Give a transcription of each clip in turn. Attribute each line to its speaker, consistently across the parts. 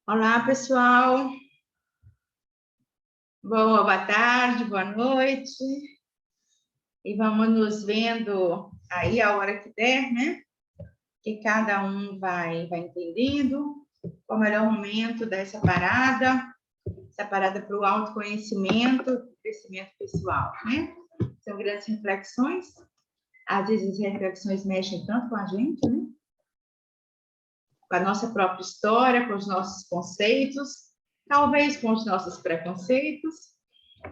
Speaker 1: Olá, pessoal. Boa tarde, boa noite. E vamos nos vendo aí a hora que der, né? Que cada um vai entendendo qual é o melhor momento dessa parada, essa parada para o autoconhecimento, crescimento pessoal, né? São grandes reflexões. Às vezes as reflexões mexem tanto com a gente, né? Com a nossa própria história, com os nossos conceitos, talvez com os nossos preconceitos.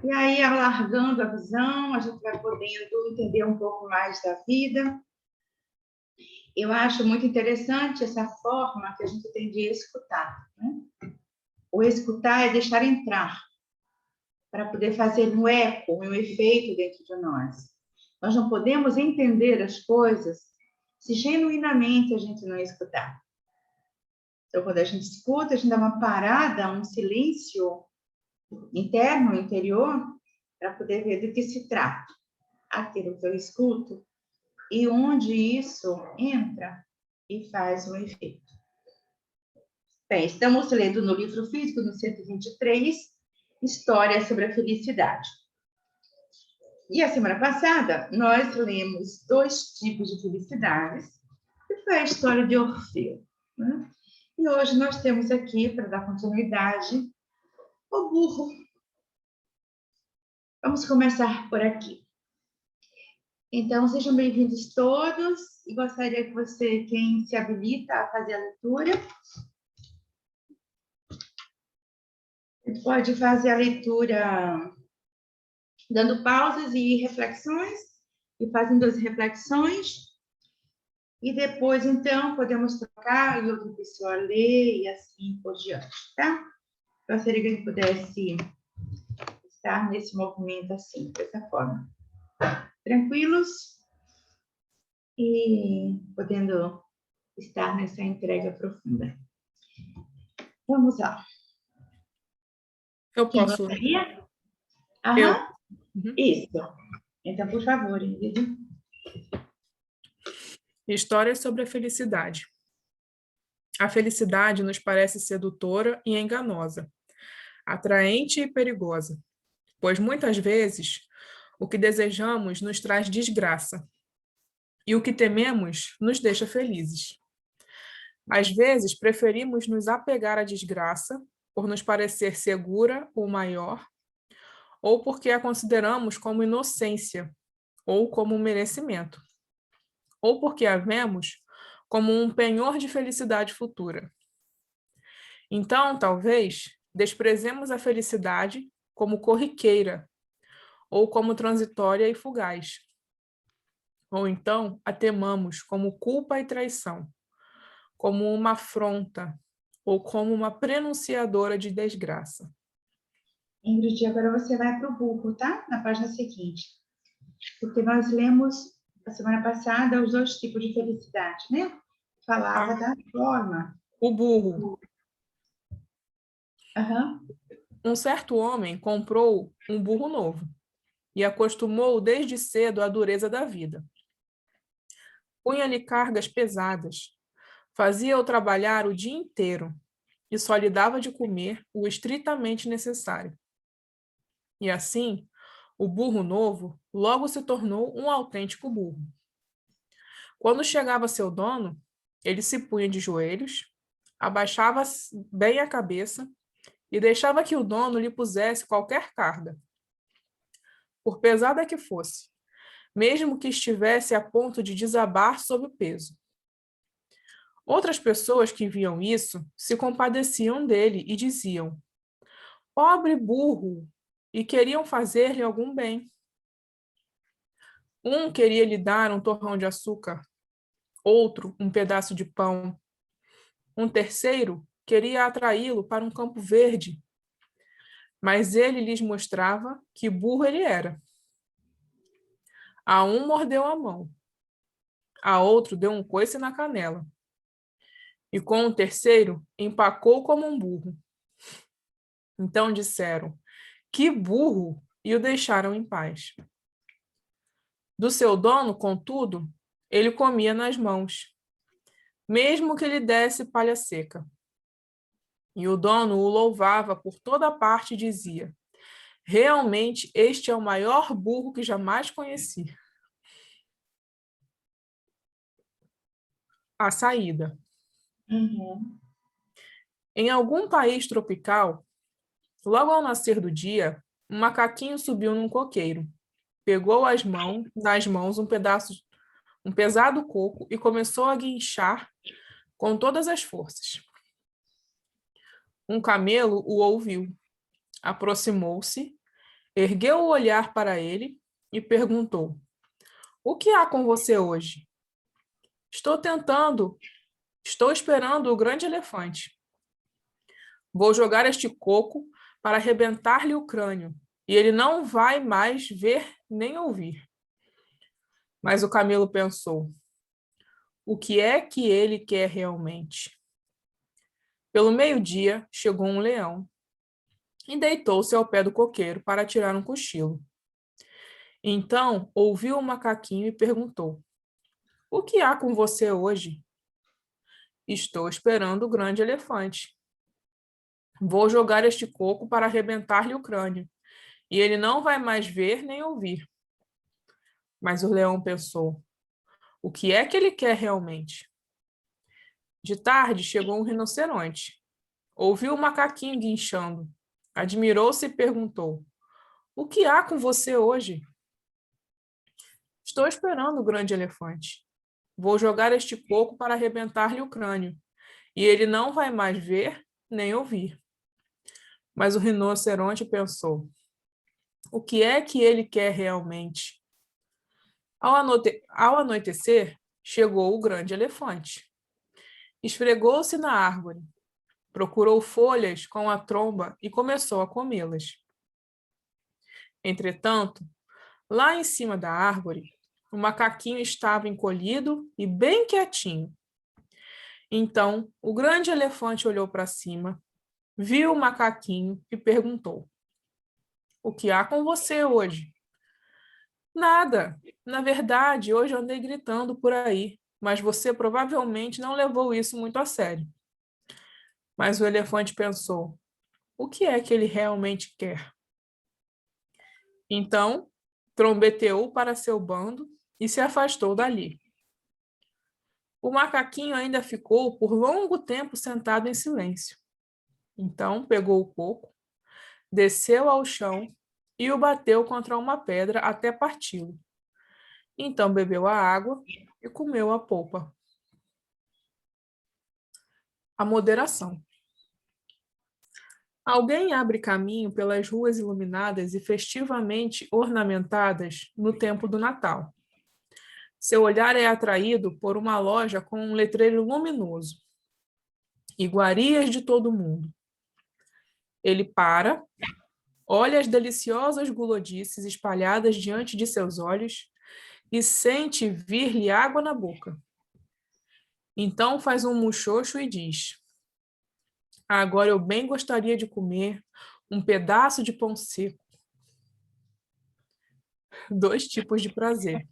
Speaker 1: E aí, alargando a visão, a gente vai podendo entender um pouco mais da vida. Eu acho muito interessante essa forma que a gente tem de escutar, né? O escutar é deixar entrar, para poder fazer um eco, um efeito dentro de nós. Nós não podemos entender as coisas se genuinamente a gente não escutar. Então, quando a gente escuta, a gente dá uma parada, um silêncio interno, interior, para poder ver do que se trata aquilo que eu escuto e onde isso entra e faz um efeito. Bem, estamos lendo no livro físico, no 123, História sobre a Felicidade. E a semana passada, nós lemos 2 tipos de felicidades, que foi a história de Orfeu, né? E hoje nós temos aqui, para dar continuidade, o burro. Vamos começar por aqui. Então, sejam bem-vindos todos, e gostaria que você, quem se habilita a fazer a leitura, pode fazer a leitura dando pausas e reflexões, e fazendo as reflexões, e depois, então, podemos trocar e outra pessoa ler, e assim por diante, tá? Gostaria que a gente pudesse estar nesse movimento assim, dessa forma. Tranquilos? E podendo estar nessa entrega profunda. Vamos lá.
Speaker 2: Eu
Speaker 1: Quem
Speaker 2: posso.
Speaker 1: gostaria?
Speaker 2: Eu.
Speaker 1: Aham. Isso. Então, por favor, Ingrid.
Speaker 2: História sobre a felicidade. A felicidade nos parece sedutora e enganosa, atraente e perigosa, pois muitas vezes o que desejamos nos traz desgraça e o que tememos nos deixa felizes. Às vezes, preferimos nos apegar à desgraça por nos parecer segura ou maior, ou porque a consideramos como inocência ou como um merecimento, ou porque a vemos como um penhor de felicidade futura. Então, talvez, desprezemos a felicidade como corriqueira, ou como transitória e fugaz. Ou então, a temamos como culpa e traição, como uma afronta, ou como uma prenunciadora de desgraça.
Speaker 1: Ingrid, agora você vai para o burro, tá? Na página seguinte. Porque nós lemos, a semana passada, os 2 tipos de felicidade, né? Falava da forma.
Speaker 2: O burro.
Speaker 1: Aham.
Speaker 2: Um certo homem comprou um burro novo e acostumou desde cedo à dureza da vida. Punha-lhe cargas pesadas, fazia-o trabalhar o dia inteiro e só lhe dava de comer o estritamente necessário. E assim, o burro novo logo se tornou um autêntico burro. Quando chegava seu dono, ele se punha de joelhos, abaixava bem a cabeça e deixava que o dono lhe pusesse qualquer carga, por pesada que fosse, mesmo que estivesse a ponto de desabar sob o peso. Outras pessoas que viam isso se compadeciam dele e diziam: pobre burro! E queriam fazer-lhe algum bem. Um queria lhe dar um torrão de açúcar, outro um pedaço de pão. Um terceiro queria atraí-lo para um campo verde, mas ele lhes mostrava que burro ele era. A um mordeu a mão, a outro deu um coice na canela, e com o terceiro empacou como um burro. Então disseram: que burro! E o deixaram em paz. Do seu dono, contudo, ele comia nas mãos, mesmo que lhe desse palha seca. E o dono o louvava por toda parte e dizia: realmente este é o maior burro que jamais conheci. A saída.
Speaker 1: Uhum.
Speaker 2: Em algum país tropical, logo ao nascer do dia, um macaquinho subiu num coqueiro, pegou nas mãos um pesado coco e começou a guinchar com todas as forças. Um camelo o ouviu, aproximou-se, ergueu o olhar para ele e perguntou: o que há com você hoje? Estou esperando o grande elefante. Vou jogar este coco para arrebentar-lhe o crânio, e ele não vai mais ver nem ouvir. Mas o camelo pensou: o que é que ele quer realmente? Pelo meio-dia, chegou um leão e deitou-se ao pé do coqueiro para tirar um cochilo. Então, ouviu o macaquinho e perguntou: o que há com você hoje? Estou esperando o grande elefante. Vou jogar este coco para arrebentar-lhe o crânio, e ele não vai mais ver nem ouvir. Mas o leão pensou: o que é que ele quer realmente? De tarde chegou um rinoceronte. Ouviu o macaquinho guinchando. Admirou-se e perguntou: o que há com você hoje? Estou esperando o grande elefante. Vou jogar este coco para arrebentar-lhe o crânio, e ele não vai mais ver nem ouvir. Mas o rinoceronte pensou: o que é que ele quer realmente? Ao anoitecer, chegou o grande elefante. Esfregou-se na árvore, procurou folhas com a tromba e começou a comê-las. Entretanto, lá em cima da árvore, o macaquinho estava encolhido e bem quietinho. Então, o grande elefante olhou para cima, viu o macaquinho e perguntou: o que há com você hoje? Nada. Na verdade, hoje eu andei gritando por aí, mas você provavelmente não levou isso muito a sério. Mas o elefante pensou: o que é que ele realmente quer? Então, trombeteou para seu bando e se afastou dali. O macaquinho ainda ficou por longo tempo sentado em silêncio. Então, pegou o coco, desceu ao chão e o bateu contra uma pedra até parti-lo. Então, bebeu a água e comeu a polpa. A moderação. Alguém abre caminho pelas ruas iluminadas e festivamente ornamentadas no tempo do Natal. Seu olhar é atraído por uma loja com um letreiro luminoso. Iguarias de todo mundo. Ele para, olha as deliciosas gulodices espalhadas diante de seus olhos e sente vir-lhe água na boca. Então faz um muxoxo e diz: agora eu bem gostaria de comer um pedaço de pão seco. Dois tipos de prazer.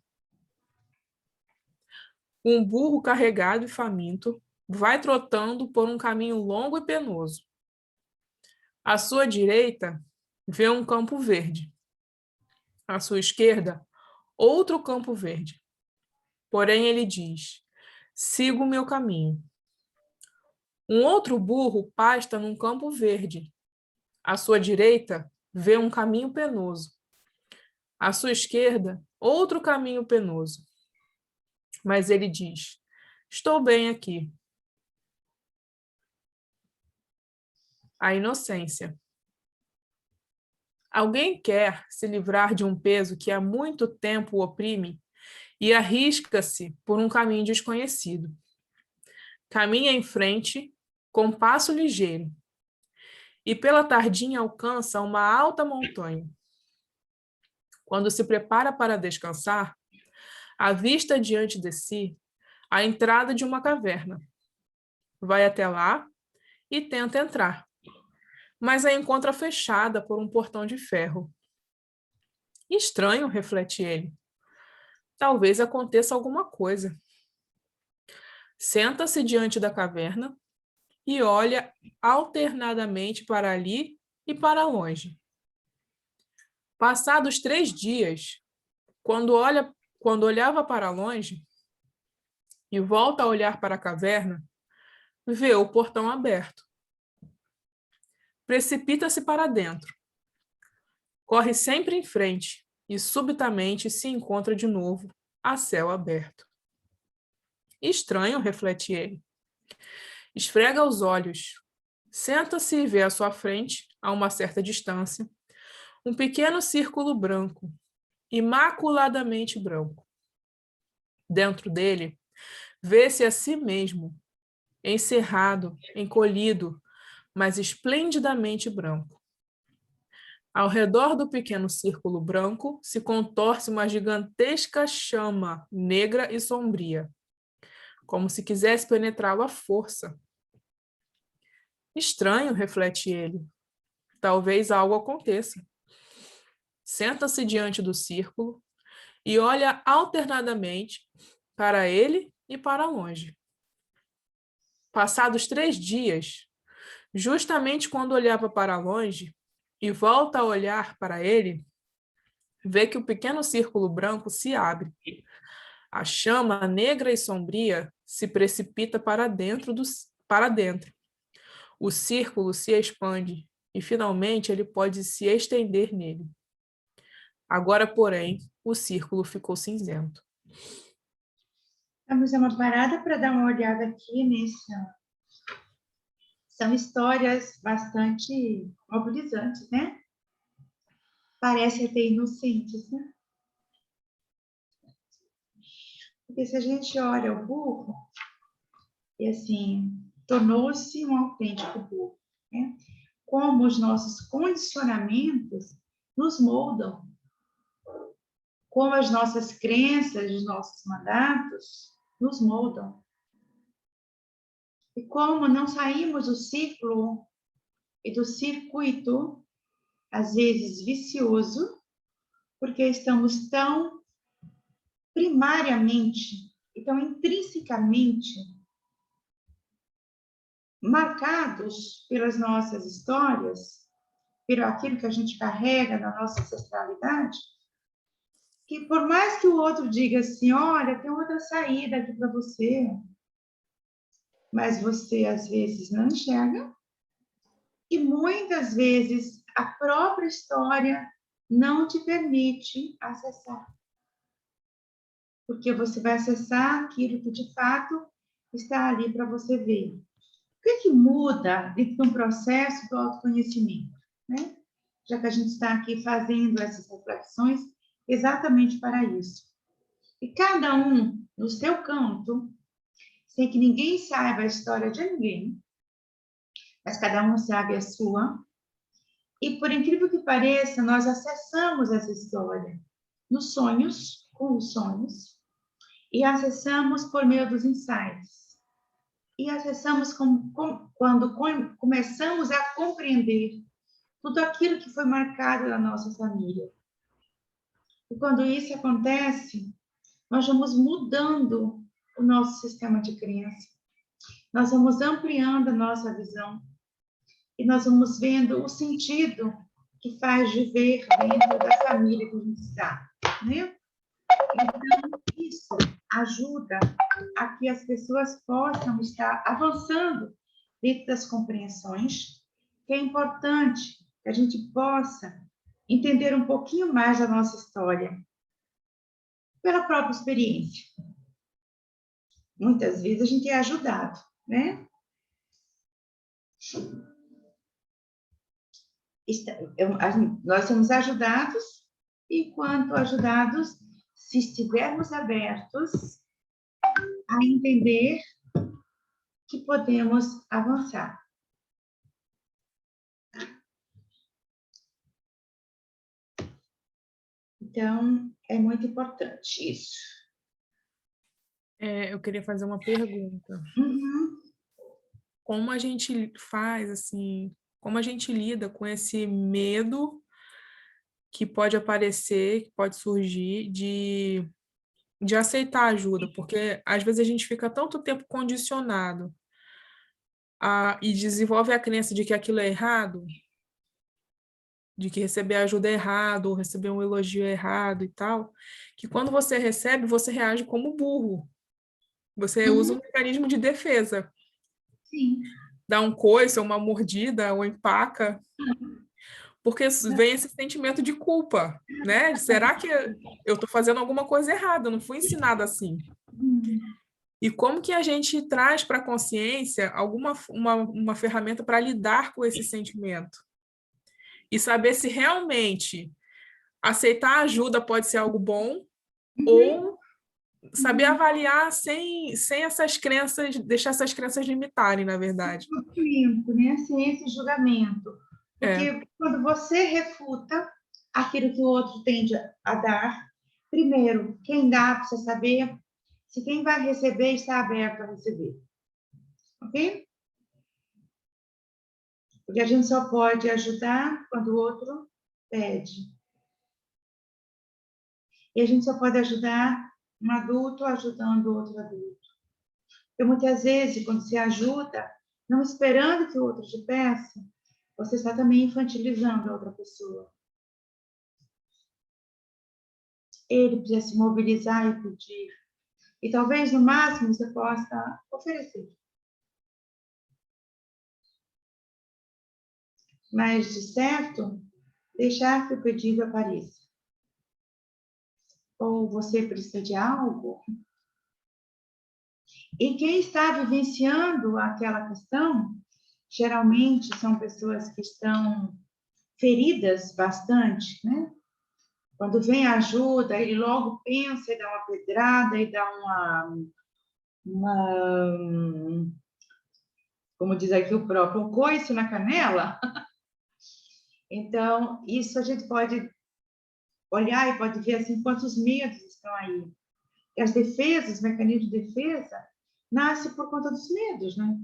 Speaker 2: Um burro carregado e faminto vai trotando por um caminho longo e penoso. À sua direita, vê um campo verde. À sua esquerda, outro campo verde. Porém, ele diz: siga o meu caminho. Um outro burro pasta num campo verde. À sua direita, vê um caminho penoso. À sua esquerda, outro caminho penoso. Mas ele diz: estou bem aqui. A inocência. Alguém quer se livrar de um peso que há muito tempo o oprime e arrisca-se por um caminho desconhecido. Caminha em frente, com passo ligeiro, e pela tardinha alcança uma alta montanha. Quando se prepara para descansar, avista diante de si a entrada de uma caverna. Vai até lá e tenta entrar, mas a encontra fechada por um portão de ferro. Estranho, reflete ele. Talvez aconteça alguma coisa. Senta-se diante da caverna e olha alternadamente para ali e para longe. Passados 3 dias, quando olhava para longe e volta a olhar para a caverna, vê o portão aberto. Precipita-se para dentro. Corre sempre em frente e subitamente se encontra de novo a céu aberto. Estranho, reflete ele. Esfrega os olhos. Senta-se e vê à sua frente, a uma certa distância, um pequeno círculo branco, imaculadamente branco. Dentro dele, vê-se a si mesmo, encerrado, encolhido, mas esplendidamente branco. Ao redor do pequeno círculo branco se contorce uma gigantesca chama negra e sombria, como se quisesse penetrá-lo à força. Estranho, reflete ele. Talvez algo aconteça. Senta-se diante do círculo e olha alternadamente para ele e para longe. Passados 3 dias, justamente quando olhava para longe e volta a olhar para ele, vê que o pequeno círculo branco se abre. A chama negra e sombria se precipita para dentro. O círculo se expande e, finalmente, ele pode se estender nele. Agora, porém, o círculo ficou cinzento.
Speaker 1: Vamos dar uma parada para dar uma olhada aqui nessa. São histórias bastante mobilizantes, né? Parece até inocentes, né? Porque se a gente olha o burro, e assim, tornou-se um autêntico burro, né? Como os nossos condicionamentos nos moldam, como as nossas crenças, os nossos mandatos nos moldam. E como não saímos do ciclo e do circuito, às vezes vicioso, porque estamos tão primariamente e tão intrinsecamente marcados pelas nossas histórias, pelo aquilo que a gente carrega na nossa ancestralidade, que por mais que o outro diga assim, olha, tem outra saída aqui para você, mas você às vezes não enxerga, e muitas vezes a própria história não te permite acessar. Porque você vai acessar aquilo que de fato está ali para você ver. O que muda dentro de um processo do autoconhecimento, né? Já que a gente está aqui fazendo essas reflexões exatamente para isso. E cada um no seu canto, sem que ninguém saiba a história de ninguém, mas cada um sabe a sua. E por incrível que pareça, nós acessamos essa história nos sonhos, com os sonhos, e acessamos por meio dos insights. E acessamos quando começamos a compreender tudo aquilo que foi marcado na nossa família. E quando isso acontece, nós vamos mudando o nosso sistema de crença, nós vamos ampliando a nossa visão e nós vamos vendo o sentido que faz viver dentro da família que a gente está, né? Então, isso ajuda a que as pessoas possam estar avançando dentro das compreensões, que é importante que a gente possa entender um pouquinho mais da nossa história, pela própria experiência. Muitas vezes a gente é ajudado, né? Nós somos ajudados, e quanto ajudados, se estivermos abertos a entender que podemos avançar. Então, é muito importante isso.
Speaker 2: Eu queria fazer uma pergunta.
Speaker 1: Uhum.
Speaker 2: Como a gente faz, assim, como a gente lida com esse medo que pode aparecer, que pode surgir de aceitar ajuda, porque às vezes a gente fica tanto tempo condicionado e desenvolve a crença de que aquilo é errado, de que receber ajuda é errado, ou receber um elogio é errado e tal, que quando você recebe, você reage como burro. Você usa um mecanismo de defesa.
Speaker 1: Sim.
Speaker 2: Dá um coice, uma mordida, ou empaca, porque vem esse sentimento de culpa, né? Será que eu estou fazendo alguma coisa errada? Eu não fui ensinada assim. E como que a gente traz para a consciência uma ferramenta para lidar com esse sentimento? E saber se realmente aceitar ajuda pode ser algo bom ou saber avaliar sem essas crenças, deixar essas crenças limitarem, na verdade.
Speaker 1: Julgamento, né? Sem esse julgamento.
Speaker 2: É,
Speaker 1: Porque quando você refuta aquilo que o outro tende a dar, primeiro, quem dá precisa saber se quem vai receber está aberto a receber. Ok? Porque a gente só pode ajudar quando o outro pede. E a gente só pode ajudar um adulto ajudando outro adulto. Porque muitas vezes, quando você ajuda, não esperando que o outro te peça, você está também infantilizando a outra pessoa. Ele precisa se mobilizar e pedir. E talvez, no máximo, você possa oferecer. Mas, de certo, deixar que o pedido apareça. Ou você precisa de algo. E quem está vivenciando aquela questão, geralmente são pessoas que estão feridas bastante, né? Quando vem ajuda, ele logo pensa e dá uma pedrada e dá uma como diz aqui o próprio, um coice na canela. Então, isso a gente pode olhar e pode ver assim quantos medos estão aí. E as defesas, os mecanismos de defesa, nascem por conta dos medos, né?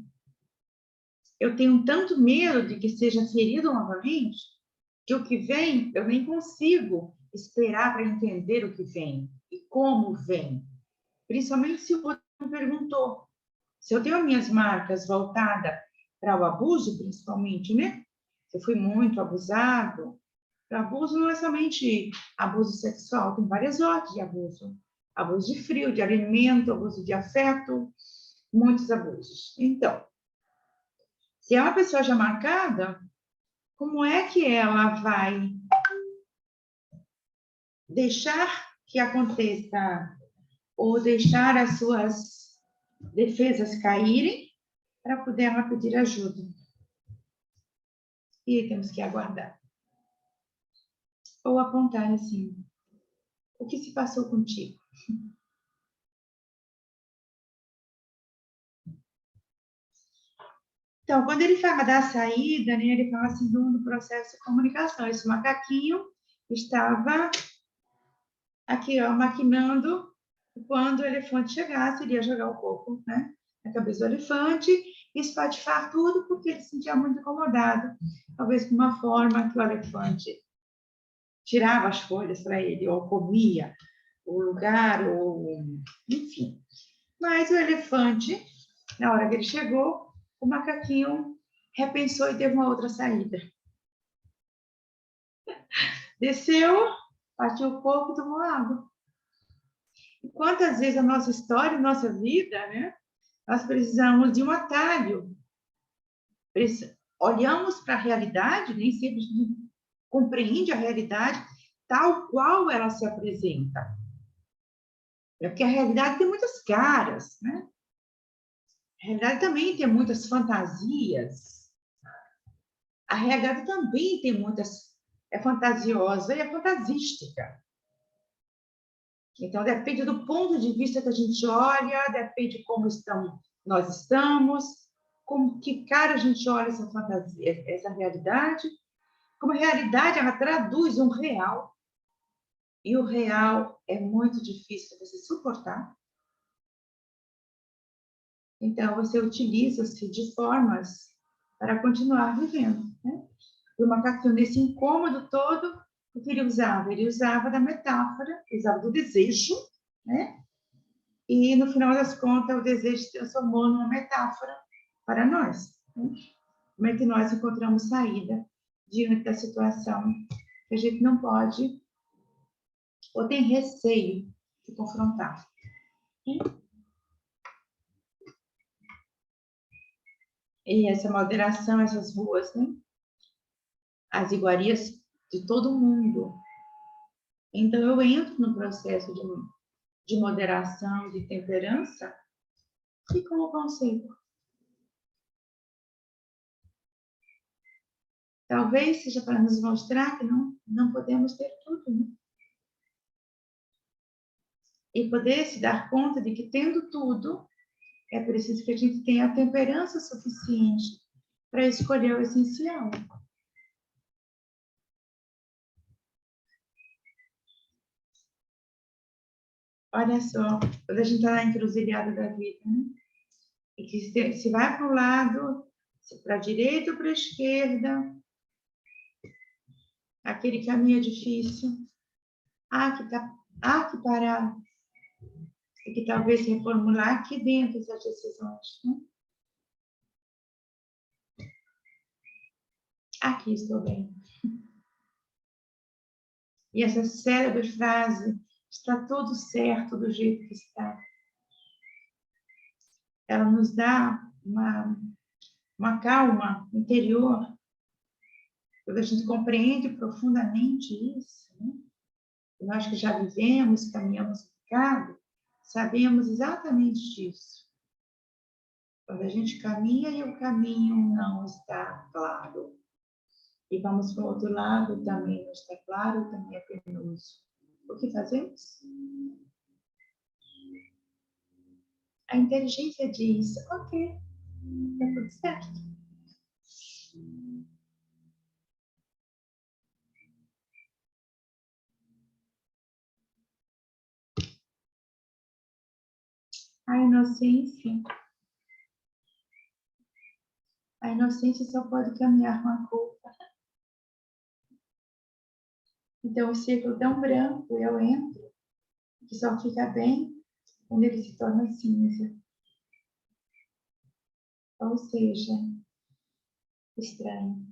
Speaker 1: Eu tenho tanto medo de que seja ferido novamente, que o que vem, eu nem consigo esperar para entender o que vem e como vem. Principalmente se o outro me perguntou. Se eu tenho minhas marcas voltadas para o abuso, principalmente, né? Se eu fui muito abusado, o abuso não é somente abuso sexual, tem várias ordens de abuso. Abuso de frio, de alimento, abuso de afeto, muitos abusos. Então, se é uma pessoa já marcada, como é que ela vai deixar que aconteça ou deixar as suas defesas caírem para poder ela pedir ajuda? E temos que aguardar. Ou apontar assim, o que se passou contigo? Então, quando ele fala da saída, né, ele fala assim do processo de comunicação. Esse macaquinho estava aqui, ó, maquinando, quando o elefante chegasse, ele ia jogar o coco, né, na cabeça do elefante e espatifar tudo, porque ele se sentia muito incomodado. Talvez de uma forma que o elefante tirava as folhas para ele, ou comia o lugar, ou enfim. Mas o elefante, na hora que ele chegou, o macaquinho repensou e teve uma outra saída. Desceu, partiu o coco e tomou água. E quantas vezes a nossa história, a nossa vida, né? Nós precisamos de um atalho. Olhamos para a realidade, nem sempre compreende a realidade tal qual ela se apresenta. É porque a realidade tem muitas caras, né? A realidade também tem muitas fantasias. A realidade também tem muitas... É fantasiosa e é fantasística. Então, depende do ponto de vista que a gente olha, depende de como nós estamos, com que cara a gente olha essa fantasia, essa realidade. Como a realidade, ela traduz um real. E o real é muito difícil de você suportar. Então, você utiliza-se de formas para continuar vivendo, né? E o macaquinho, nesse incômodo todo, o que ele usava? Ele usava da metáfora, usava do desejo, né? E, no final das contas, o desejo se transformou numa metáfora para nós. Como é que nós encontramos saída diante da situação que a gente não pode ou tem receio de confrontar? E essa moderação, essas ruas, né? As iguarias de todo mundo. Então, eu entro no processo de moderação, de temperança, e como consigo. Talvez seja para nos mostrar que não podemos ter tudo, né? E poder se dar conta de que, tendo tudo, é preciso que a gente tenha a temperança suficiente para escolher o essencial. Olha só, quando a gente está na encruzilhada da vida, né? E que se vai para o lado, para a direita ou para a esquerda, aquele caminho é difícil. Que parar. E que talvez reformular aqui dentro essas decisões. Né? Aqui estou bem. E essa célebre frase, está tudo certo do jeito que está. Ela nos dá uma calma interior, quando a gente compreende profundamente isso. Né? Nós que já vivemos, caminhamos no pecado, sabemos exatamente disso. Quando a gente caminha e o caminho não está claro. E vamos para o outro lado, também não está claro, também é penoso. O que fazemos? A inteligência diz, ok, está tudo certo. A inocência só pode caminhar com a culpa. Então, o círculo tão branco, eu entro, que só fica bem quando ele se torna cinza. Ou seja, estranho.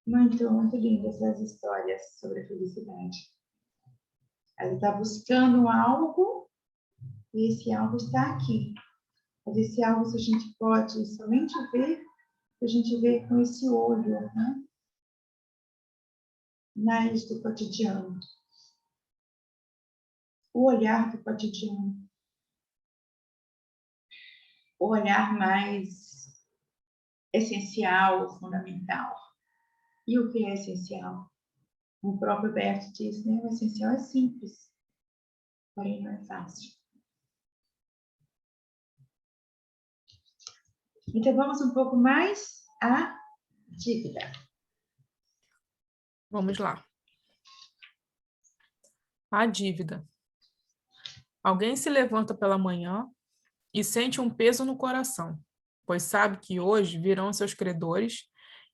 Speaker 1: Muito, muito lindas as histórias sobre a felicidade. Ela está buscando algo e esse algo está aqui. Mas esse algo, se a gente pode somente ver, a gente vê com esse olho, né? Mais do cotidiano. O olhar do cotidiano. O olhar mais essencial, fundamental. E o que é essencial? O próprio Bert diz, né? O essencial é simples, porém não é fácil. Então, vamos um pouco mais à dívida.
Speaker 2: Vamos lá. A dívida. Alguém se levanta pela manhã e sente um peso no coração, pois sabe que hoje virão seus credores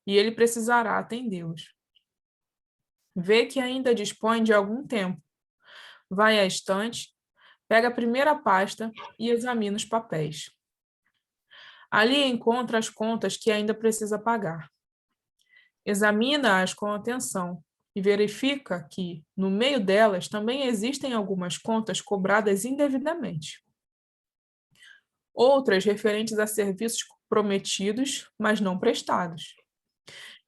Speaker 2: e ele precisará atendê-los. Vê que ainda dispõe de algum tempo. Vai à estante, pega a primeira pasta e examina os papéis. Ali encontra as contas que ainda precisa pagar. Examina-as com atenção e verifica que, no meio delas, também existem algumas contas cobradas indevidamente. Outras referentes a serviços prometidos, mas não prestados.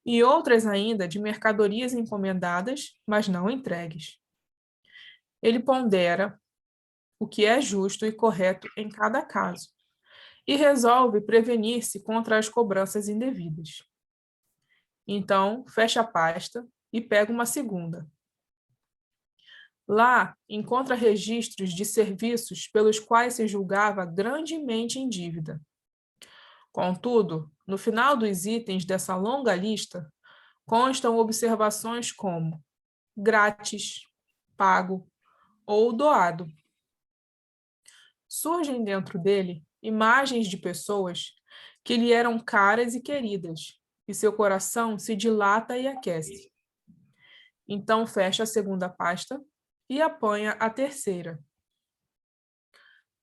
Speaker 2: E outras ainda de mercadorias encomendadas, mas não entregues. Ele pondera o que é justo e correto em cada caso e resolve prevenir-se contra as cobranças indevidas. Então, fecha a pasta e pega uma segunda. Lá, encontra registros de serviços pelos quais se julgava grandemente em dívida. Contudo, no final dos itens dessa longa lista, constam observações como grátis, pago ou doado. Surgem dentro dele imagens de pessoas que lhe eram caras e queridas, e seu coração se dilata e aquece. Então fecha a segunda pasta e apanha a terceira.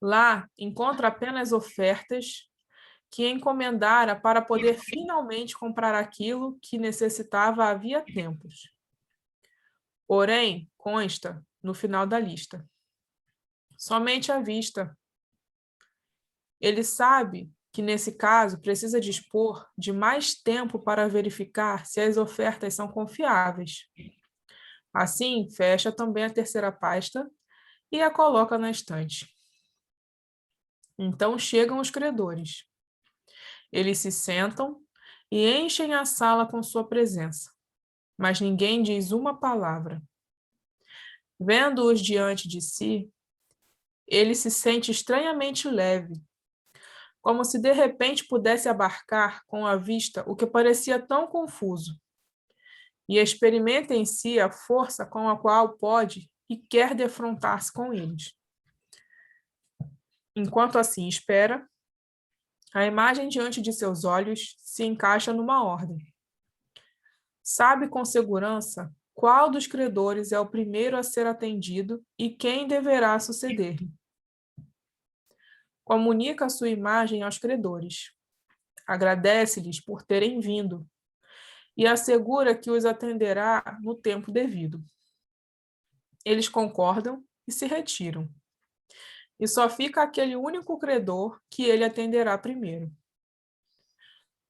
Speaker 2: Lá encontra apenas ofertas que encomendara para poder finalmente comprar aquilo que necessitava havia tempos. Porém, consta no final da lista: somente à vista. Ele sabe que, nesse caso, precisa dispor de mais tempo para verificar se as ofertas são confiáveis. Assim, fecha também a terceira pasta e a coloca na estante. Então chegam os credores. Eles se sentam e enchem a sala com sua presença, mas ninguém diz uma palavra. Vendo-os diante de si, ele se sente estranhamente leve, como se de repente pudesse abarcar com a vista o que parecia tão confuso, e experimenta em si a força com a qual pode e quer defrontar-se com eles. Enquanto assim espera, a imagem diante de seus olhos se encaixa numa ordem. Sabe com segurança qual dos credores é o primeiro a ser atendido e quem deverá suceder-lhe. Comunica a sua imagem aos credores. Agradece-lhes por terem vindo e assegura que os atenderá no tempo devido. Eles concordam e se retiram. E só fica aquele único credor que ele atenderá primeiro.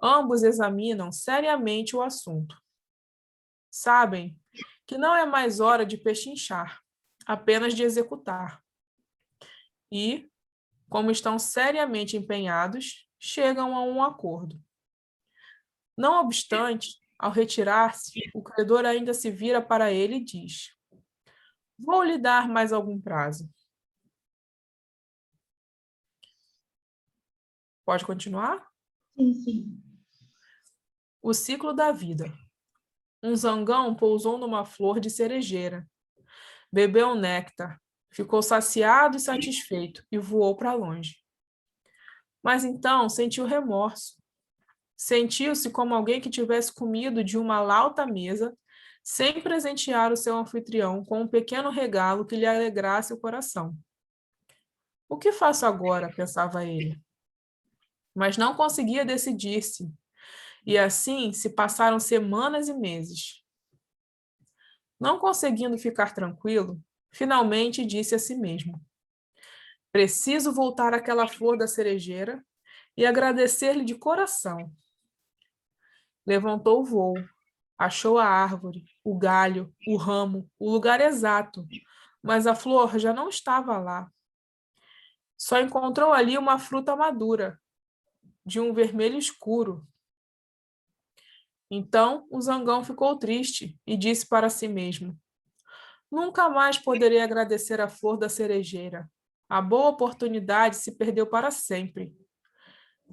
Speaker 2: Ambos examinam seriamente o assunto. Sabem que não é mais hora de pechinchar, apenas de executar. E, como estão seriamente empenhados, chegam a um acordo. Não obstante, ao retirar-se, o credor ainda se vira para ele e diz: vou lhe dar mais algum prazo. Pode continuar?
Speaker 1: Sim, sim.
Speaker 2: O ciclo da vida. Um zangão pousou numa flor de cerejeira. Bebeu néctar, ficou saciado e satisfeito e voou para longe. Mas então sentiu remorso. Sentiu-se como alguém que tivesse comido de uma lauta mesa, sem presentear o seu anfitrião com um pequeno regalo que lhe alegrasse o coração. O que faço agora? Pensava ele. Mas não conseguia decidir-se. E assim se passaram semanas e meses. Não conseguindo ficar tranquilo, finalmente disse a si mesmo: preciso voltar àquela flor da cerejeira e agradecer-lhe de coração. Levantou o voo, achou a árvore, o galho, o ramo, o lugar exato, mas a flor já não estava lá. Só encontrou ali uma fruta madura, de um vermelho escuro. Então o zangão ficou triste e disse para si mesmo: nunca mais poderei agradecer a flor da cerejeira. A boa oportunidade se perdeu para sempre.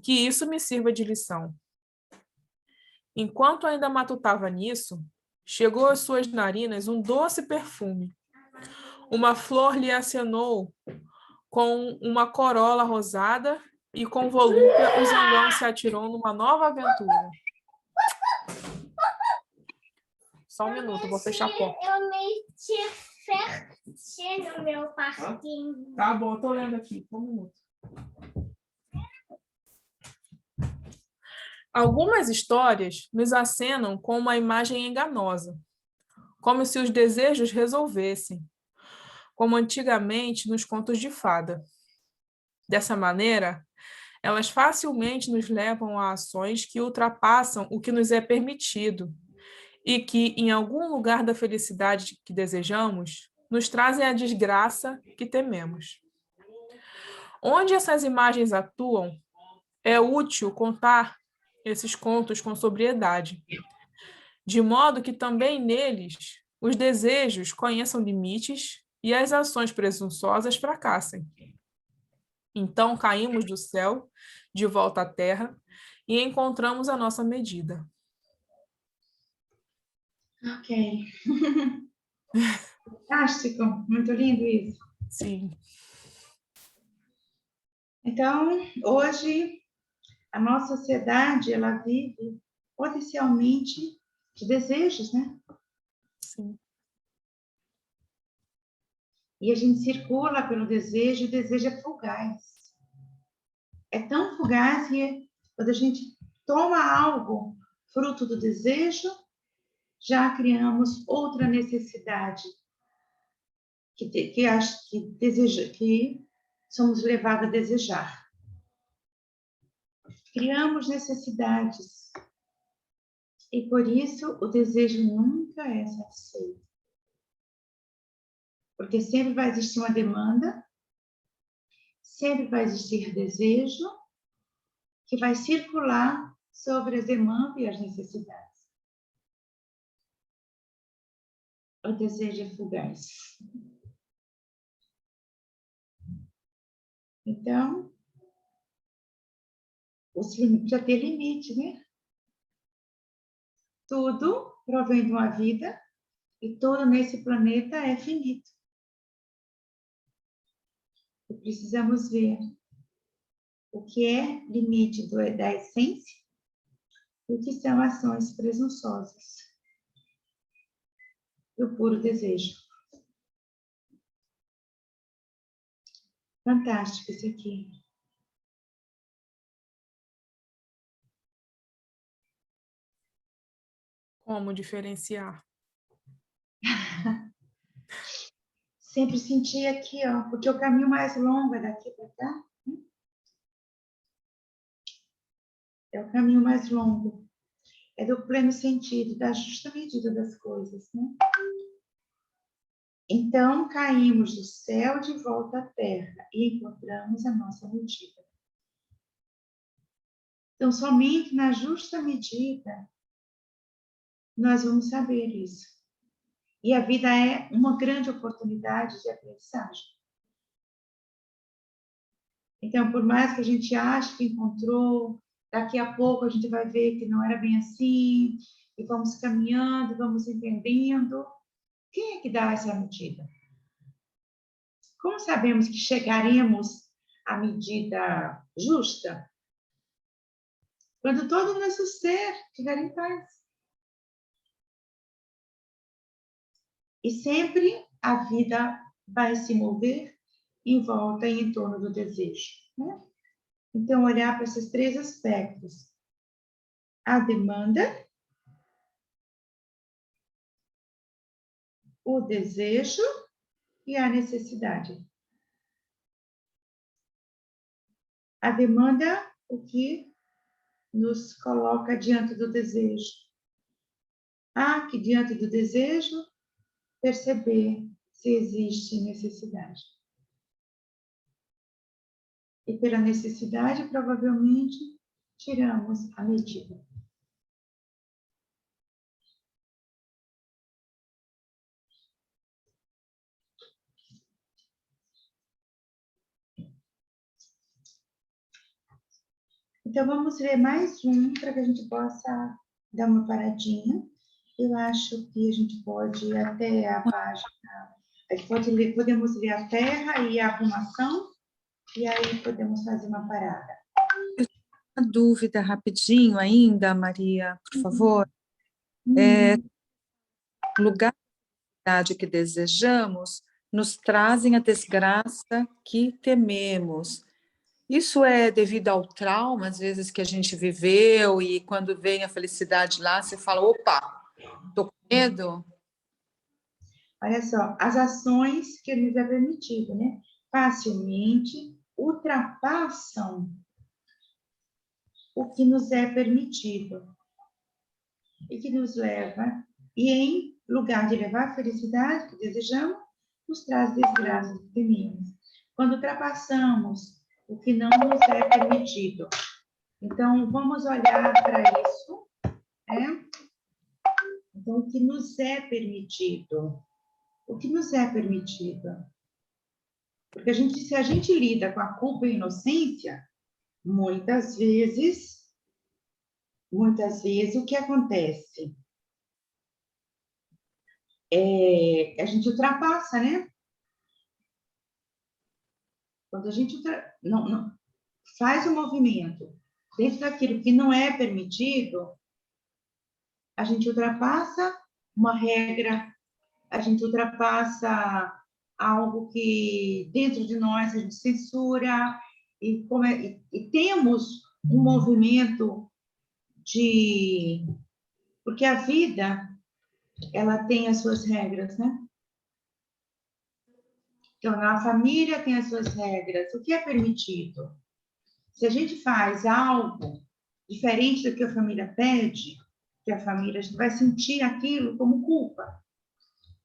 Speaker 2: Que isso me sirva de lição. Enquanto ainda matutava nisso, chegou às suas narinas um doce perfume. Uma flor lhe acenou com uma corola rosada e com volúpia o zangão se atirou numa nova aventura. Só um minuto, vou fechar a porta.
Speaker 3: Eu me fechei no meu parquinho.
Speaker 2: Tá bom, eu tô lendo aqui. Um minuto. Algumas histórias nos acenam com uma imagem enganosa, como se os desejos resolvessem, como antigamente nos contos de fada. Dessa maneira, elas facilmente nos levam a ações que ultrapassam o que nos é permitido e que, em algum lugar da felicidade que desejamos, nos trazem a desgraça que tememos. Onde essas imagens atuam, é útil contar esses contos com sobriedade, de modo que também neles os desejos conheçam limites e as ações presunçosas fracassem. Então caímos do céu, de volta à terra, e encontramos a nossa medida.
Speaker 1: Ok. Fantástico, muito lindo isso.
Speaker 2: Sim.
Speaker 1: Então, hoje, a nossa sociedade, ela vive potencialmente de desejos, né?
Speaker 2: Sim.
Speaker 1: E a gente circula pelo desejo, e o desejo é fugaz. É tão fugaz que quando a gente toma algo fruto do desejo, já criamos outra necessidade que somos levados a desejar. Criamos necessidades e por isso o desejo nunca é satisfeito. Porque sempre vai existir uma demanda, sempre vai existir desejo que vai circular sobre as demandas e as necessidades. O desejo é fugaz. Então, precisa ter limite, né? Tudo provém de uma vida e tudo nesse planeta é finito. E precisamos ver o que é limite da essência e o que são ações presunçosas do puro desejo. Fantástico isso aqui.
Speaker 2: Como diferenciar?
Speaker 1: Sempre senti aqui, ó, porque o caminho mais longo é daqui para cá. É o caminho mais longo. É do pleno sentido, da justa medida das coisas, né? Então, caímos do céu de volta à terra e encontramos a nossa medida. Então, somente na justa medida nós vamos saber isso. E a vida é uma grande oportunidade de aprendizagem. Então, por mais que a gente ache que encontrou, daqui a pouco a gente vai ver que não era bem assim, e vamos caminhando, vamos entendendo. Quem é que dá essa medida? Como sabemos que chegaremos à medida justa? Quando todo o nosso ser estiver em paz. E sempre a vida vai se mover em volta e em torno do desejo, né? Então, olhar para esses três aspectos. A demanda, o desejo e a necessidade. A demanda, o que nos coloca diante do desejo. Que diante do desejo, perceber se existe necessidade. E pela necessidade, provavelmente, tiramos a medida. Então, vamos ler mais um para que a gente possa dar uma paradinha. Eu acho que a gente pode ir até a página. A gente pode ler, podemos ler a Terra e a arrumação, e aí podemos fazer uma parada.
Speaker 4: Uma dúvida rapidinho ainda, Maria, por favor. O lugar que desejamos nos trazem a desgraça que tememos. Isso é devido ao trauma, às vezes, que a gente viveu, e quando vem a felicidade lá, você fala, opa, tô com medo?
Speaker 1: Olha só, as ações que nos é permitido, né? Facilmente ultrapassam o que nos é permitido e que nos leva, e em lugar de levar a felicidade que desejamos, nos traz desgraças que tememos. Quando ultrapassamos o que não nos é permitido. Então, vamos olhar para isso, né? Então, o que nos é permitido? O que nos é permitido? Porque se a gente lida com a culpa e a inocência, muitas vezes, o que acontece? A gente ultrapassa, né? Quando a gente não faz um movimento dentro daquilo que não é permitido, a gente ultrapassa uma regra, a gente ultrapassa algo que dentro de nós a gente censura, e temos um movimento de... Porque a vida, ela tem as suas regras, né? Então, na família tem as suas regras. O que é permitido? Se a gente faz algo diferente do que a família pede, que a família, a gente vai sentir aquilo como culpa.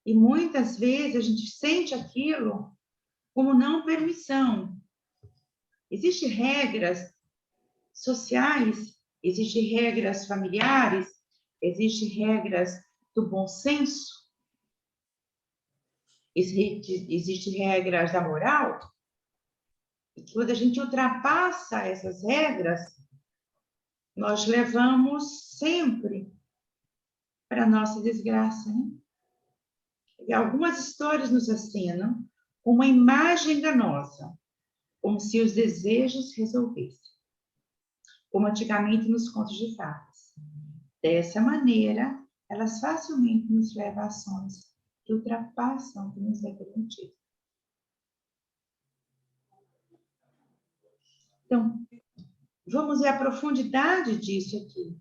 Speaker 1: E muitas vezes a gente sente aquilo como não permissão. Existem regras sociais, existem regras familiares, existem regras do bom senso, existem regras da moral. E quando a gente ultrapassa essas regras, nós levamos sempre para a nossa desgraça, né? E algumas histórias nos ensinam uma imagem enganosa, como se os desejos resolvessem, como antigamente nos contos de fadas. Dessa maneira, elas facilmente nos levam a ações que ultrapassam o que nos é permitido. Então, vamos ver a profundidade disso aqui.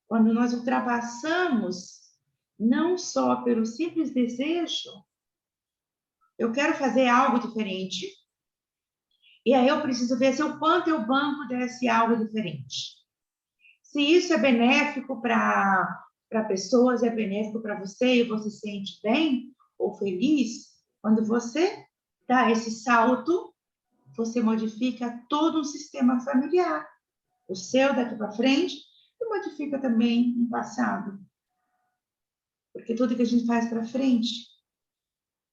Speaker 1: Quando nós ultrapassamos, não só pelo simples desejo, eu quero fazer algo diferente, e aí eu preciso ver se o quanto eu banco desse algo diferente. Se isso é benéfico para pessoas, é benéfico para você, e você se sente bem ou feliz, quando você dá esse salto, você modifica todo um sistema familiar. O seu daqui para frente, e modifica também o passado. Porque tudo que a gente faz para frente,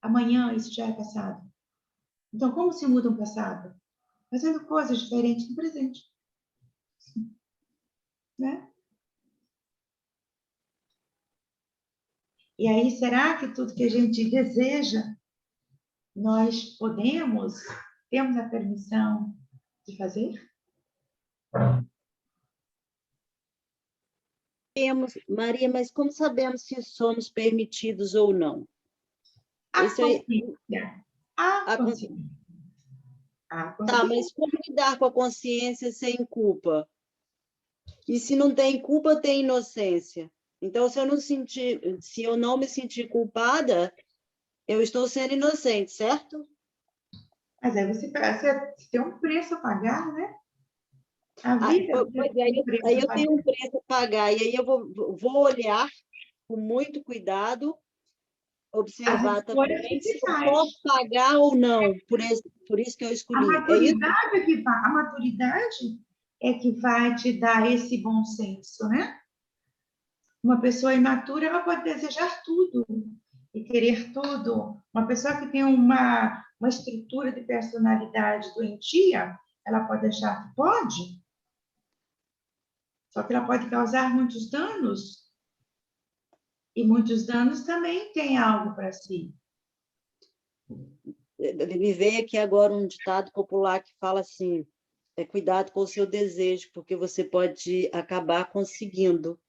Speaker 1: amanhã isso já é passado. Então, como se muda um passado? Fazendo coisas diferentes no presente. Né? E aí, será que tudo que a gente deseja, nós temos a permissão de fazer?
Speaker 5: Maria, mas como sabemos se somos permitidos ou não?
Speaker 1: A
Speaker 5: Esse aí-
Speaker 1: consciência. A
Speaker 5: a con-
Speaker 1: consciência. A
Speaker 5: Tá,
Speaker 1: consciência.
Speaker 5: mas como lidar com a consciência sem culpa? E se não tem culpa, tem inocência. Então, se eu não me sentir culpada, eu estou sendo inocente, certo?
Speaker 1: Mas aí você tem um preço a pagar, né? A vida
Speaker 5: Pois
Speaker 1: tem um
Speaker 5: aí
Speaker 1: preço
Speaker 5: eu
Speaker 1: a pagar.
Speaker 5: tenho um preço a pagar, e aí eu vou olhar com muito cuidado,
Speaker 1: As
Speaker 5: observar
Speaker 1: escolhas que
Speaker 5: também se
Speaker 1: se
Speaker 5: eu
Speaker 1: faz.
Speaker 5: posso pagar ou não, por isso que eu
Speaker 1: A
Speaker 5: escolhi. É isso?
Speaker 1: maturidade a maturidade é que vai te dar esse bom senso, né? Uma pessoa imatura, ela pode desejar tudo e querer tudo. Uma pessoa que tem uma estrutura de personalidade doentia, ela pode achar que pode, só que ela pode causar muitos danos. E muitos danos também têm algo para si.
Speaker 5: Me veio aqui agora um ditado popular que fala assim: cuidado com o seu desejo, porque você pode acabar conseguindo.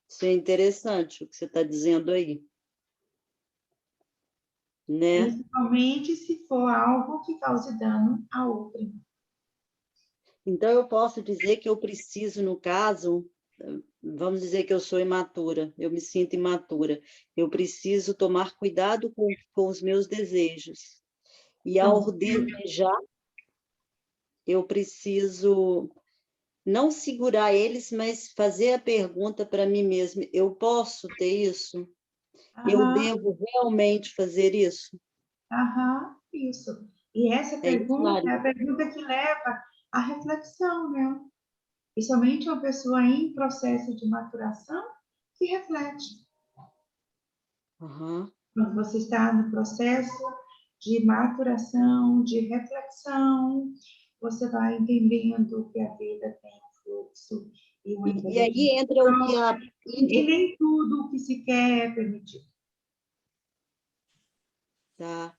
Speaker 5: Isso é interessante o que você está dizendo aí. Né?
Speaker 1: Principalmente se for algo que cause dano a outrem.
Speaker 5: Então, eu posso dizer que eu preciso, no caso, vamos dizer que eu sou imatura, eu me sinto imatura, eu preciso tomar cuidado com os meus desejos. E ao desejar, eu preciso não segurar eles, mas fazer a pergunta para mim mesma: eu posso ter isso? Eu devo realmente fazer isso?
Speaker 1: Isso. E essa
Speaker 5: É isso,
Speaker 1: pergunta é
Speaker 5: Maria?
Speaker 1: a pergunta que leva à reflexão, né? E somente uma pessoa em processo de maturação que reflete.
Speaker 5: Uhum.
Speaker 1: Quando você está no processo de maturação, de reflexão, você vai entendendo que a vida tem um fluxo e um
Speaker 5: E aí entra o que a
Speaker 1: e nem tudo o que se quer é permitido.
Speaker 5: Tá.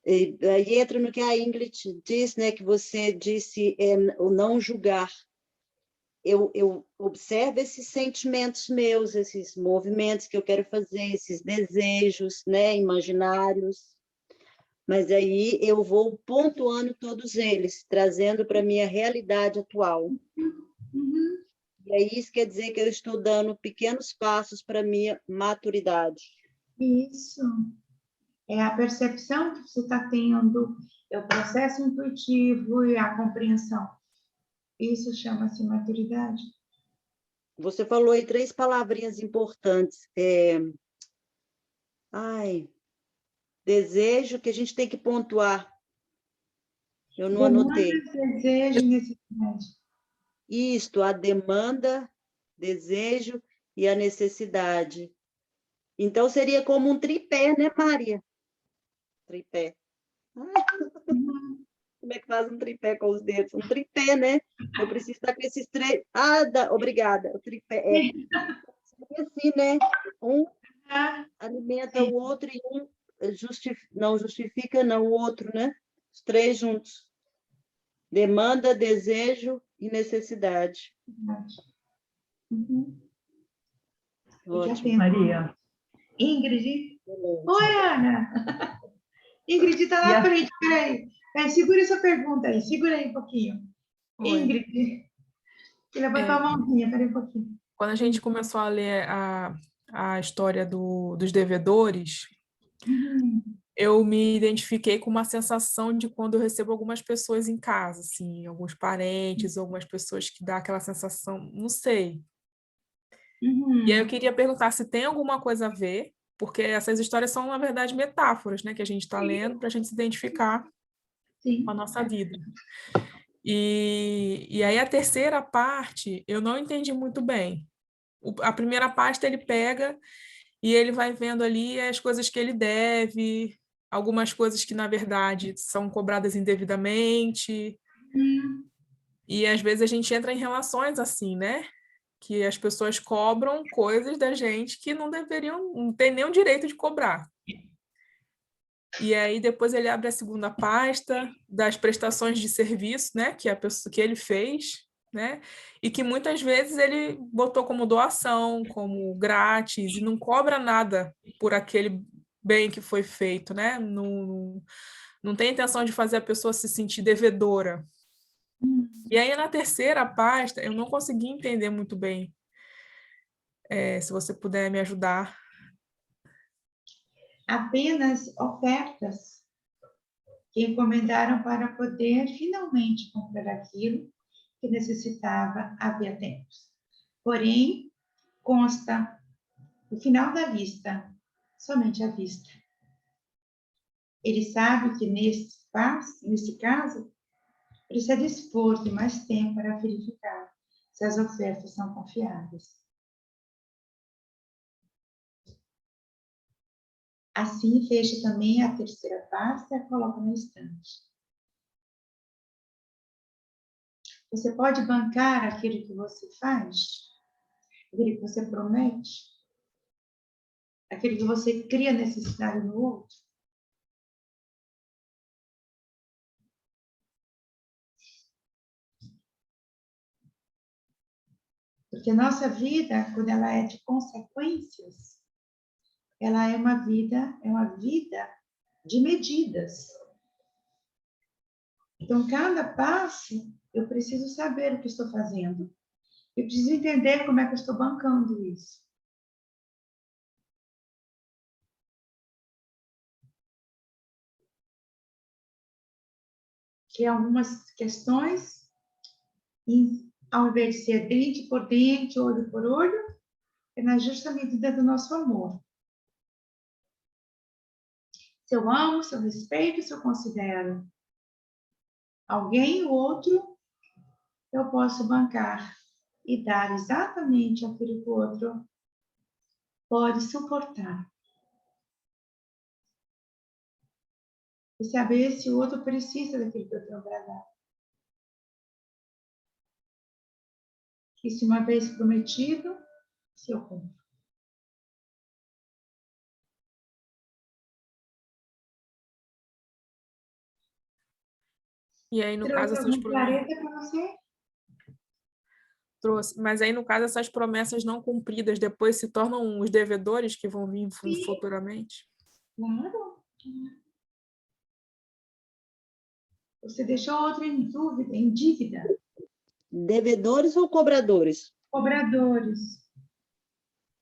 Speaker 5: E aí entra no que a Ingrid diz, né, que você disse, o não julgar. eu observo esses sentimentos meus, esses movimentos que eu quero fazer, esses desejos, né, imaginários, mas aí eu vou pontuando todos eles, trazendo para a minha realidade atual.
Speaker 1: Uhum.
Speaker 5: E aí isso quer dizer que eu estou dando pequenos passos para a minha maturidade.
Speaker 1: Isso. É a percepção que você está tendo, é o processo intuitivo e a compreensão. Isso chama-se maturidade.
Speaker 5: Você falou aí 3 palavrinhas importantes. Desejo, que a gente tem que pontuar. Eu não anotei.
Speaker 1: Demanda, desejo e necessidade.
Speaker 5: Isto, a demanda, desejo e a necessidade. Então, seria como um tripé, né, Maria? Tripé. Como é que faz um tripé com os dedos? Um tripé, né? Eu preciso estar com esses 3. Obrigada. O tripé seria assim, né? Um alimenta o outro e um não justifica, não, o outro, né? Os 3 juntos. Demanda, desejo e necessidade.
Speaker 1: Uhum.
Speaker 5: Ótimo.
Speaker 6: Maria.
Speaker 1: Ingrid? Oi, Ana. Ingrid está
Speaker 6: E
Speaker 1: na
Speaker 6: a-
Speaker 1: frente, peraí. Segura essa pergunta aí, segura aí um pouquinho.
Speaker 2: Oi.
Speaker 1: Ingrid, você levantou a mãozinha, peraí um pouquinho.
Speaker 2: Quando a gente começou a ler a história dos devedores,
Speaker 1: Uhum.
Speaker 2: eu me identifiquei com uma sensação de quando eu recebo algumas pessoas em casa, assim, alguns parentes, algumas pessoas que dá aquela sensação, não sei. E aí eu
Speaker 1: Uhum.
Speaker 2: queria perguntar se tem alguma coisa a ver, porque essas histórias são, na verdade, metáforas, né, que a gente está lendo para a gente se identificar
Speaker 1: Sim.
Speaker 2: com a nossa vida. E aí a terceira parte eu não entendi muito bem. A primeira parte ele pega e ele vai vendo ali as coisas que ele deve, algumas coisas que, na verdade, são cobradas indevidamente.
Speaker 1: Uhum.
Speaker 2: E às vezes a gente entra em relações assim, né? Que as pessoas cobram coisas da gente que não deveriam, não tem nenhum direito de cobrar. E aí depois ele abre a segunda pasta das prestações de serviço, né, que a pessoa que ele fez, né? E que muitas vezes ele botou como doação, como grátis e não cobra nada por aquele bem que foi feito, né? Não tem intenção de fazer a pessoa se sentir devedora. E aí na terceira pasta eu não consegui entender muito bem. Se você puder me ajudar.
Speaker 1: Apenas ofertas que encomendaram para poder finalmente comprar aquilo que necessitava havia tempos. Porém, consta no final da lista, somente a vista. Ele sabe que nesse caso, precisa dispor de mais tempo para verificar se as ofertas são confiáveis. Assim, fecha também a terceira pasta e coloca no estante. Você pode bancar aquilo que você faz, aquilo que você promete, aquilo que você cria necessidade no outro. Porque a nossa vida, quando ela é de consequências, ela é uma vida de medidas. Então, cada passo, eu preciso saber o que estou fazendo. Eu preciso entender como é que eu estou bancando isso. Que algumas questões, ao invés de ser dente por dente, olho por olho, é na justa medida do nosso amor. Se eu amo, se eu respeito, se eu considero alguém, o outro, eu posso bancar e dar exatamente aquilo que o outro pode suportar. E saber se o outro precisa daquilo que eu tenho para dar. E se uma vez prometido, se eu cumpro.
Speaker 2: E aí, no caso,
Speaker 1: Trouxe
Speaker 2: essas
Speaker 1: algum clareza para você?
Speaker 2: trouxe. Mas aí, no caso, essas promessas não cumpridas depois se tornam os devedores que vão vir futuramente?
Speaker 1: Claro. Você deixou outra em dúvida, em dívida.
Speaker 5: Devedores ou cobradores?
Speaker 1: Cobradores.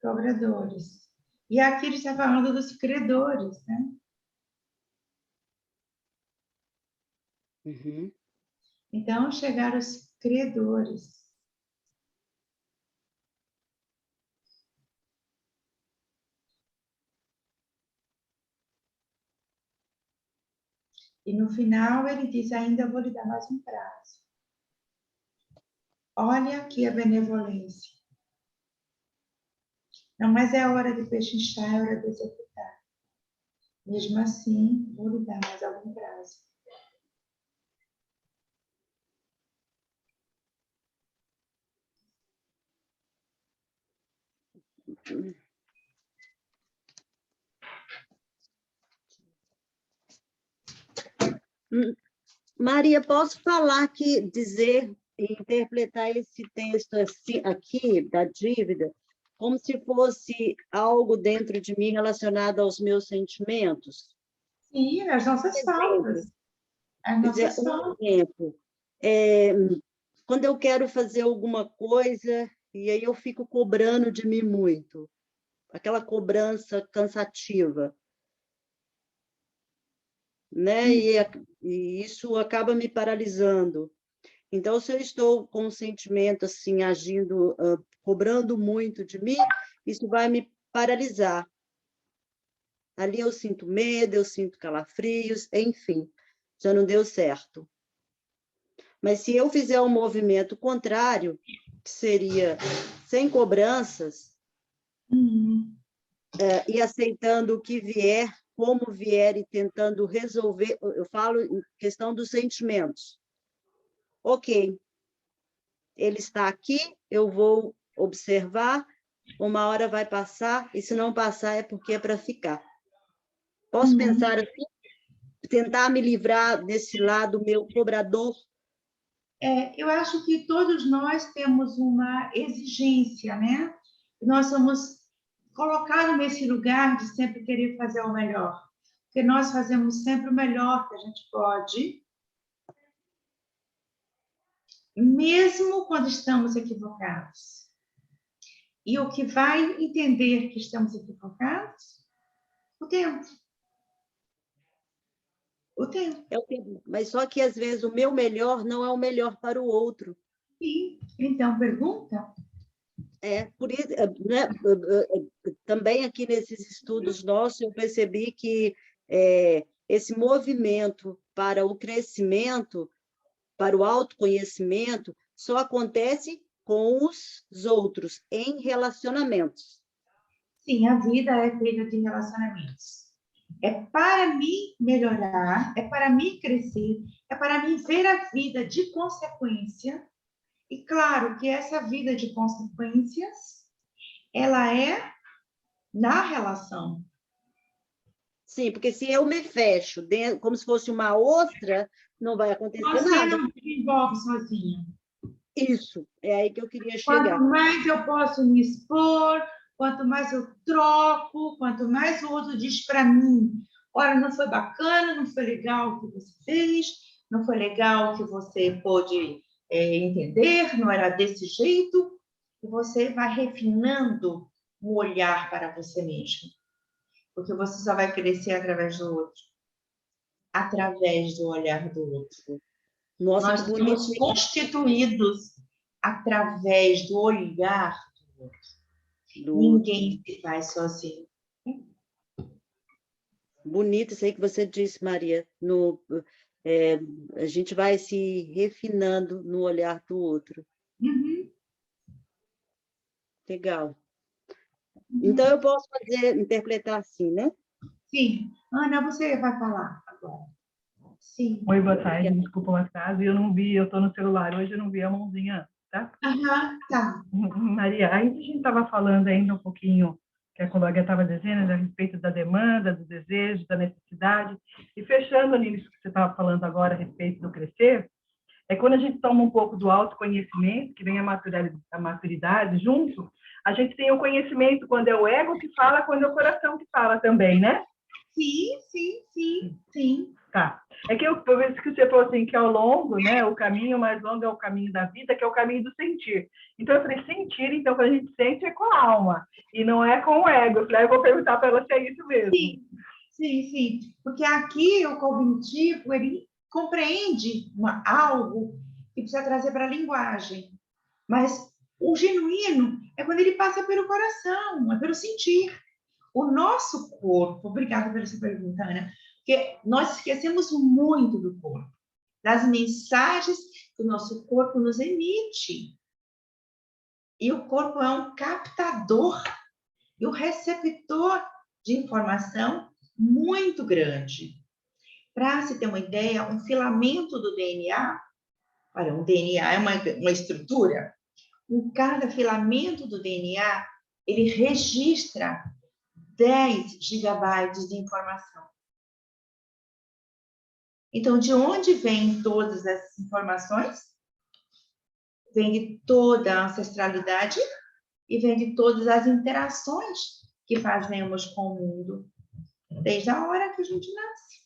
Speaker 1: Cobradores. E aqui ele está falando dos credores, né?
Speaker 5: Uhum.
Speaker 1: Então, chegaram os credores. E no final ele diz, ainda vou lhe dar mais um prazo. Olha aqui a benevolência. Não, mas é hora de pechinchar, é hora de executar. Mesmo assim, vou lhe dar mais algum prazo.
Speaker 5: Maria, posso falar que dizer e interpretar esse texto assim, aqui da dívida como se fosse algo dentro de mim relacionado aos meus sentimentos?
Speaker 1: Sim, as nossas faltas. As
Speaker 5: Quer dizer,
Speaker 1: nossas
Speaker 5: um
Speaker 1: faltas.
Speaker 5: exemplo, quando eu quero fazer alguma coisa e aí eu fico cobrando de mim muito, aquela cobrança cansativa, né? E isso acaba me paralisando. Então, se eu estou com um sentimento assim, agindo, cobrando muito de mim, isso vai me paralisar. Ali eu sinto medo, eu sinto calafrios, enfim, já não deu certo. Mas se eu fizer um movimento contrário, que seria sem cobranças, e aceitando o que vier, como vier, e tentando resolver, eu falo em questão dos sentimentos. Ok, ele está aqui, eu vou observar, uma hora vai passar, e se não passar é porque é para ficar. Posso pensar assim? Tentar me livrar desse lado meu cobrador?
Speaker 1: Eu acho que todos nós temos uma exigência, né? Nós somos colocados nesse lugar de sempre querer fazer o melhor. Porque nós fazemos sempre o melhor que a gente pode, mesmo quando estamos equivocados. E o que vai entender que estamos equivocados? O tempo. O tempo.
Speaker 5: É o tempo. Mas só que, às vezes, o meu melhor não é o melhor para o outro.
Speaker 1: Sim. Então, pergunta?
Speaker 5: Por isso, né, também aqui nesses estudos nossos, eu percebi que esse movimento para o crescimento, para o autoconhecimento, só acontece com os outros, em relacionamentos.
Speaker 1: Sim, a vida é feita de relacionamentos. É para me melhorar, é para me crescer, é para me ver a vida de consequência. E claro que essa vida de consequências, ela é na relação.
Speaker 5: Sim, porque se eu me fecho dentro, como se fosse uma ostra, não vai acontecer
Speaker 1: Você
Speaker 5: nada.
Speaker 1: não se envolve sozinho.
Speaker 5: Isso, é aí que eu queria
Speaker 1: Quanto
Speaker 5: chegar.
Speaker 1: mais eu posso me expor, quanto mais eu troco, quanto mais o outro diz para mim, olha, não foi bacana, não foi legal o que você fez, não foi legal o que você pôde entender, não era desse jeito, e você vai refinando o olhar para você mesmo, porque você só vai crescer através do outro, através do olhar do outro.
Speaker 5: Nossa,
Speaker 1: Nós
Speaker 5: que bonito.
Speaker 1: somos constituídos através do olhar do outro. Ninguém se faz sozinho.
Speaker 5: Bonito isso aí que você disse, Maria. A gente vai se refinando no olhar do outro.
Speaker 1: Uhum.
Speaker 5: Legal. Então, eu posso interpretar assim, né?
Speaker 1: Sim. Ana, você vai falar agora. Sim.
Speaker 6: Oi, boa tarde, desculpa o atraso. Eu não vi, eu estou no celular hoje, eu não vi a mãozinha, tá?
Speaker 1: Aham, tá.
Speaker 6: Maria, ainda a gente estava falando ainda um pouquinho, que a colega estava dizendo, a respeito da demanda, do desejo, da necessidade, e fechando nisso que você estava falando agora a respeito do crescer, quando a gente toma um pouco do autoconhecimento, que vem a maturidade junto, a gente tem o conhecimento quando é o ego que fala, quando é o coração que fala também, né?
Speaker 1: Sim.
Speaker 6: Tá. É que por isso que você falou assim, que ao longo, né, o caminho mais longo é o caminho da vida, que é o caminho do sentir. Então, eu falei, sentir, então, quando a gente sente é com a alma, e não é com o ego. Eu falei, eu vou perguntar para ela se é isso mesmo.
Speaker 1: Sim. Porque aqui o cognitivo, ele compreende algo que precisa trazer para a linguagem. Mas o genuíno é quando ele passa pelo coração, é pelo sentir. O nosso corpo, obrigada por essa pergunta, Ana, porque nós esquecemos muito do corpo, das mensagens que o nosso corpo nos emite. E o corpo é um captador e um receptor de informação muito grande. Para se ter uma ideia, um filamento do DNA, olha, um DNA é uma estrutura, em cada filamento do DNA, ele registra 10 gigabytes de informação. Então, de onde vêm todas essas informações? Vem de toda a ancestralidade e vem de todas as interações que fazemos com o mundo. Desde a hora que a gente nasce.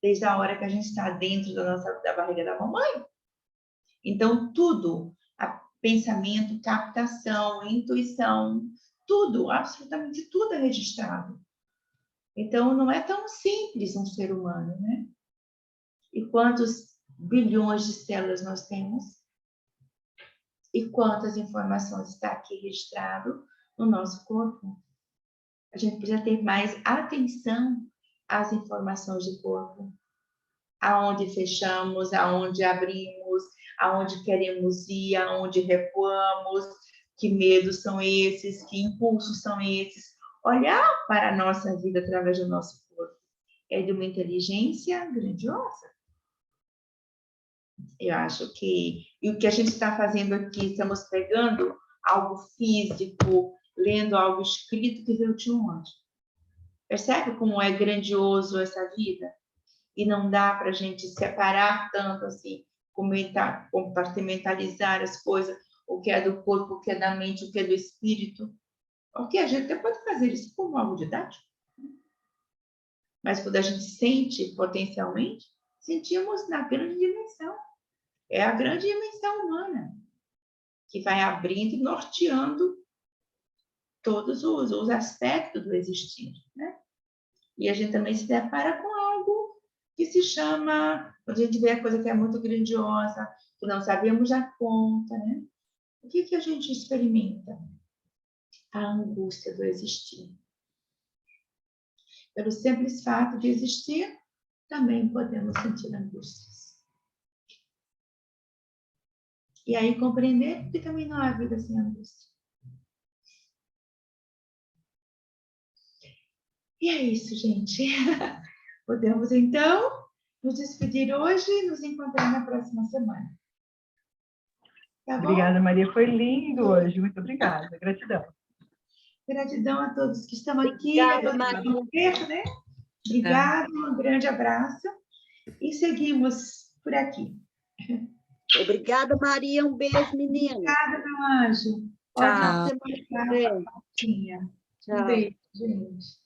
Speaker 1: Desde a hora que a gente está dentro da barriga da mamãe. Então, tudo, pensamento, captação, intuição, tudo, absolutamente tudo é registrado. Então, não é tão simples um ser humano, né? E quantos bilhões de células nós temos? E quantas informações está aqui registrado no nosso corpo? A gente precisa ter mais atenção às informações de corpo. Aonde fechamos, aonde abrimos, aonde queremos ir, aonde recuamos, que medos são esses, que impulsos são esses. Olhar para a nossa vida através do nosso corpo é de uma inteligência grandiosa. Eu acho que, e o que a gente está fazendo aqui, estamos pegando algo físico, lendo algo escrito que veio de um anjo. Percebe como é grandioso essa vida? E não dá para a gente separar tanto assim, compartimentalizar as coisas, o que é do corpo, o que é da mente, o que é do espírito. Ok, a gente até pode fazer isso como algo didático. Mas quando a gente sente potencialmente, sentimos na grande dimensão. É a grande dimensão humana que vai abrindo e norteando todos os aspectos do existir, né? E a gente também se depara com algo que se chama, quando a gente vê a coisa que é muito grandiosa, que não sabemos dar conta, né? O que a gente experimenta? A angústia do existir. Pelo simples fato de existir, também podemos sentir angústias. E aí compreender que também não há vida sem angústia. E é isso, gente. Podemos, então, nos despedir hoje e nos encontrar na próxima semana. Tá bom?
Speaker 6: Obrigada, Maria. Foi lindo hoje. Muito obrigada. Gratidão.
Speaker 1: Gratidão a todos que estão aqui.
Speaker 5: Obrigada, Maria.
Speaker 1: Né? Obrigada, um grande abraço. E seguimos por aqui.
Speaker 5: Obrigada, Maria. Um beijo, menina.
Speaker 1: Obrigada, meu anjo.
Speaker 4: Tchau.
Speaker 5: Semana que vem.
Speaker 1: Tchau.
Speaker 5: Tchau.
Speaker 1: Um beijo, gente.